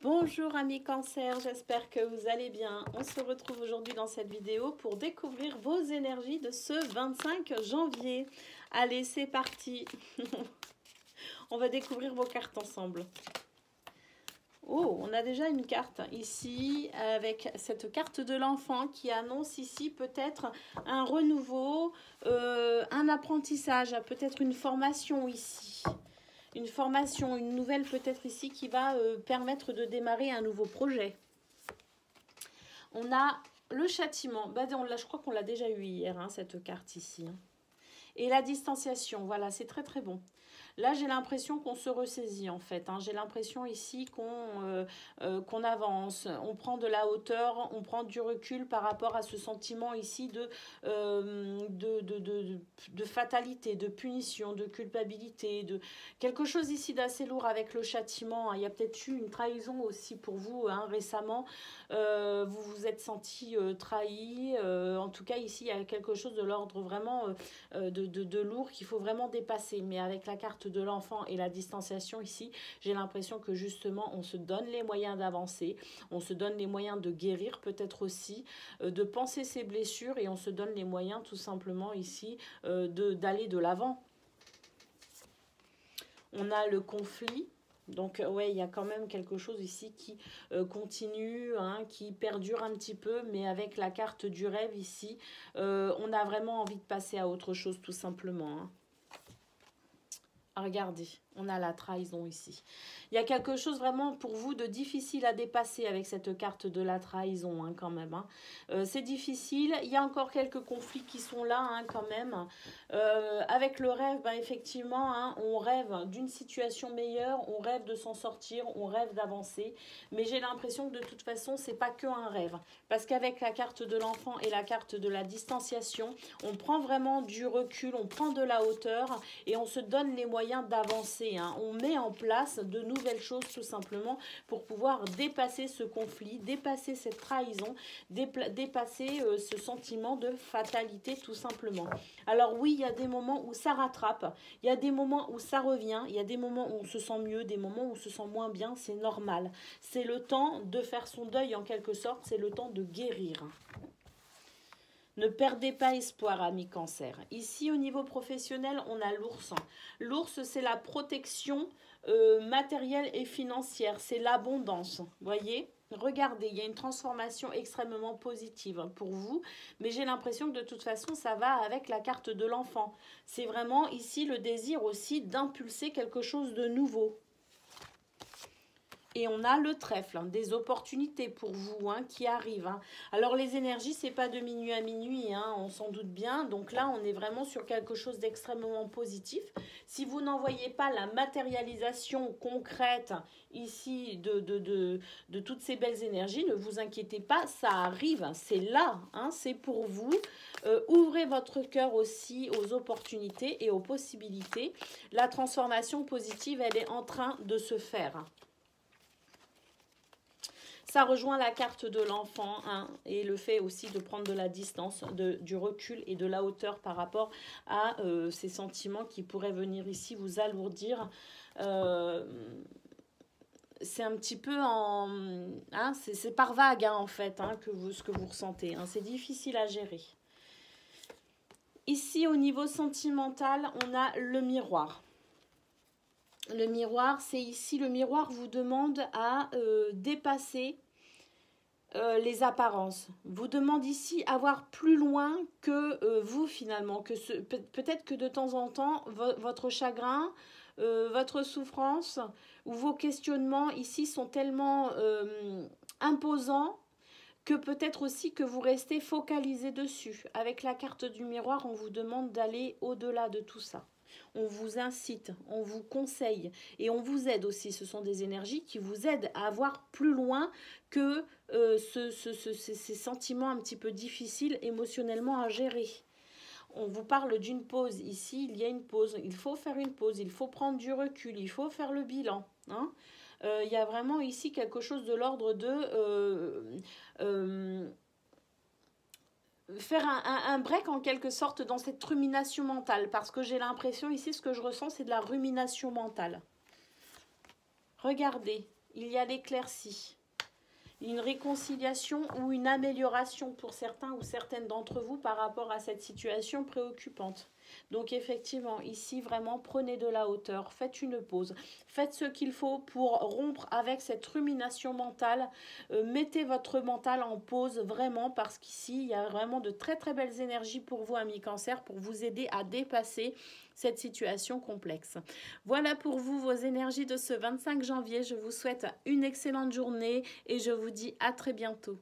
Bonjour amis Cancer, j'espère que vous allez bien. On se retrouve aujourd'hui dans cette vidéo pour découvrir vos énergies de ce 25 janvier. Allez, c'est parti. On va découvrir vos cartes ensemble. Oh, on a déjà une carte ici avec cette carte de l'enfant qui annonce ici peut-être un renouveau, un apprentissage, peut-être une formation ici. Une formation, une nouvelle peut-être ici qui va permettre de démarrer un nouveau projet. On a le châtiment. Bah, je crois qu'on l'a déjà eu hier, hein, cette carte ici. Et la distanciation, voilà, c'est très très bon. Là, j'ai l'impression qu'on se ressaisit en fait. Hein. J'ai l'impression ici qu'on avance, on prend de la hauteur, on prend du recul par rapport à ce sentiment ici de fatalité, de punition, de culpabilité, de quelque chose ici d'assez lourd avec le châtiment. Hein. Il y a peut-être eu une trahison aussi pour vous hein, récemment. Vous vous êtes senti trahi. En tout cas, ici, il y a quelque chose de l'ordre vraiment de lourd qu'il faut vraiment dépasser. Mais avec la carte de l'enfant et la distanciation ici, j'ai l'impression que justement on se donne les moyens d'avancer, on se donne les moyens de guérir peut-être aussi, de penser ses blessures et on se donne les moyens tout simplement ici d'aller de l'avant. On a le conflit. Donc, ouais, il y a quand même quelque chose ici qui continue, hein, qui perdure un petit peu, mais avec la carte du rêve ici, on a vraiment envie de passer à autre chose tout simplement. Hein. Regardez, on a la trahison ici. Il y a quelque chose vraiment pour vous de difficile à dépasser avec cette carte de la trahison hein, quand même. Hein. C'est difficile. Il y a encore quelques conflits qui sont là hein, quand même. Avec le rêve, ben, effectivement, hein, on rêve d'une situation meilleure, on rêve de s'en sortir, on rêve d'avancer. Mais j'ai l'impression que de toute façon, c'est pas que un rêve. Parce qu'avec la carte de l'enfant et la carte de la distanciation, on prend vraiment du recul, on prend de la hauteur et on se donne les moyens d'avancer. Hein. On met en place de nouvelles choses tout simplement pour pouvoir dépasser ce conflit, dépasser cette trahison, dépasser ce sentiment de fatalité tout simplement. Alors oui, il y a des moments où ça rattrape, il y a des moments où ça revient, il y a des moments où on se sent mieux, des moments où on se sent moins bien, c'est normal. C'est le temps de faire son deuil en quelque sorte, c'est le temps de guérir. Ne perdez pas espoir, amis Cancer. Ici, au niveau professionnel, on a l'ours. L'ours, c'est la protection matérielle et financière. C'est l'abondance. Voyez ? Regardez, il y a une transformation extrêmement positive pour vous. Mais j'ai l'impression que de toute façon, ça va avec la carte de l'enfant. C'est vraiment ici le désir aussi d'impulser quelque chose de nouveau. Et on a le trèfle, hein, des opportunités pour vous hein, qui arrivent. Hein. Alors les énergies, c'est pas de minuit à minuit, hein, on s'en doute bien. Donc là, on est vraiment sur quelque chose d'extrêmement positif. Si vous n'en voyez pas la matérialisation concrète ici de toutes ces belles énergies, ne vous inquiétez pas, ça arrive, c'est là, hein, c'est pour vous. Ouvrez votre cœur aussi aux opportunités et aux possibilités. La transformation positive, elle est en train de se faire. Ça rejoint la carte de l'enfant hein, et le fait aussi de prendre de la distance, du recul et de la hauteur par rapport à ces sentiments qui pourraient venir ici vous alourdir. C'est un petit peu en... Hein, c'est par vague hein, en fait hein, ce que vous ressentez. Hein, c'est difficile à gérer. Ici au niveau sentimental, on a le miroir. Le miroir, c'est ici, le miroir vous demande à dépasser les apparences. Vous demande ici à voir plus loin que vous finalement. Peut-être que de temps en temps, votre chagrin, votre souffrance ou vos questionnements ici sont tellement imposants que peut-être aussi que vous restez focalisé dessus. Avec la carte du miroir, on vous demande d'aller au-delà de tout ça. On vous incite, on vous conseille et on vous aide aussi. Ce sont des énergies qui vous aident à voir plus loin que ces sentiments un petit peu difficiles émotionnellement à gérer. On vous parle d'une pause. Ici, il y a une pause. Il faut faire une pause. Il faut prendre du recul. Il faut faire le bilan. Hein. Y a vraiment ici quelque chose de l'ordre de... faire un break en quelque sorte dans cette rumination mentale parce que j'ai l'impression ici ce que je ressens c'est de la rumination mentale. Regardez, il y a l'éclaircie. Une réconciliation ou une amélioration pour certains ou certaines d'entre vous par rapport à cette situation préoccupante. Donc effectivement, ici, vraiment, prenez de la hauteur, faites une pause, faites ce qu'il faut pour rompre avec cette rumination mentale, mettez votre mental en pause vraiment parce qu'ici, il y a vraiment de très très belles énergies pour vous, amis Cancer, pour vous aider à dépasser cette situation complexe. Voilà pour vous vos énergies de ce 25 janvier. Je vous souhaite une excellente journée et je vous dis à très bientôt.